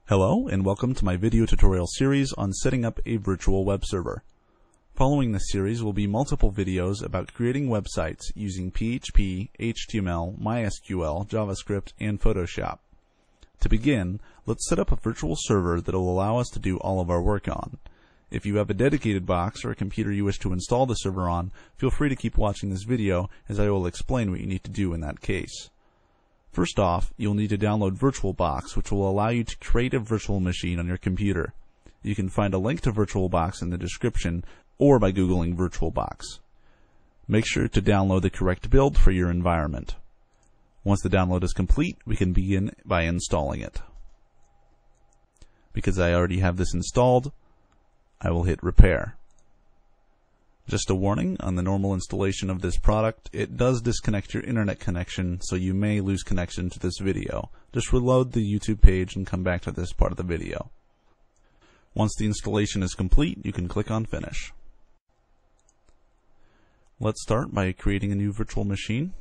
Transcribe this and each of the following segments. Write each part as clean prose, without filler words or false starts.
Hello and welcome to my video tutorial series on setting up a virtual web server. Following this series will be multiple videos about creating websites using PHP, HTML, MySQL, JavaScript, and Photoshop. To begin, let's set up a virtual server that will allow us to do all of our work on. If you have a dedicated box or a computer you wish to install the server on, feel free to keep watching this video as I will explain what you need to do in that case. First off, you'll need to download VirtualBox, which will allow you to create a virtual machine on your computer. You can find a link to VirtualBox in the description or by Googling VirtualBox. Make sure to download the correct build for your environment. Once the download is complete, we can begin by installing it. Because I already have this installed, I will hit Repair. Just a warning, on the normal installation of this product, it does disconnect your internet connection, so you may lose connection to this video. Just reload the YouTube page and come back to this part of the video. Once the installation is complete, you can click on Finish. Let's start by creating a new virtual machine.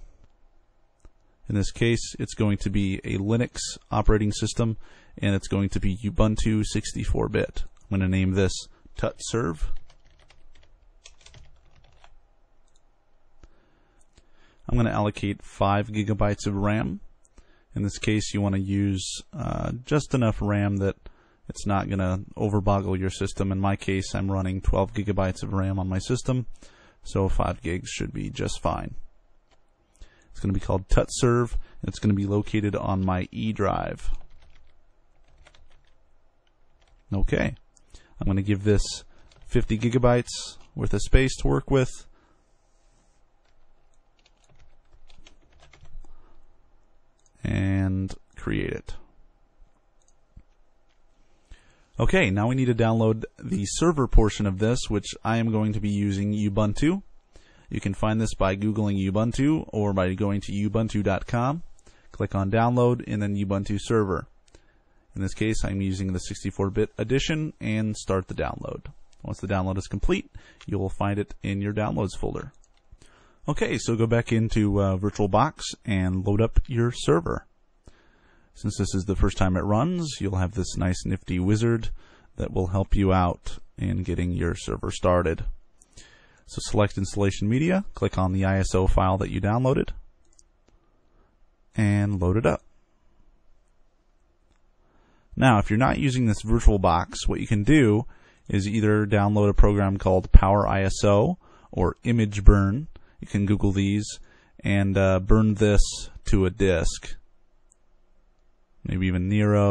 In this case, it's going to be a Linux operating system, and it's going to be Ubuntu 64-bit. I'm going to name this TutServe. I'm going to allocate 5 gigabytes of RAM. In this case, you want to use just enough RAM that it's not going to overboggle your system. In my case, I'm running 12 gigabytes of RAM on my system, so 5 gigs should be just fine. It's going to be called TutServe, and it's going to be located on my E drive. Okay, I'm going to give this 50 gigabytes worth of space to work with. And create it. Okay, now we need to download the server portion of this, which I am going to be using Ubuntu. You can find this by Googling Ubuntu or by going to ubuntu.com. Click on Download and then Ubuntu Server. In this case, I'm using the 64-bit edition and start the download. Once the download is complete, you will find it in your Downloads folder. Okay, so go back into VirtualBox and load up your server. Since this is the first time it runs, you'll have this nice nifty wizard that will help you out in getting your server started. So select Installation Media, click on the ISO file that you downloaded, and load it up. Now, if you're not using this VirtualBox, what you can do is either download a program called PowerISO or ImageBurn. You can Google these and burn this to a disk, maybe even Nero.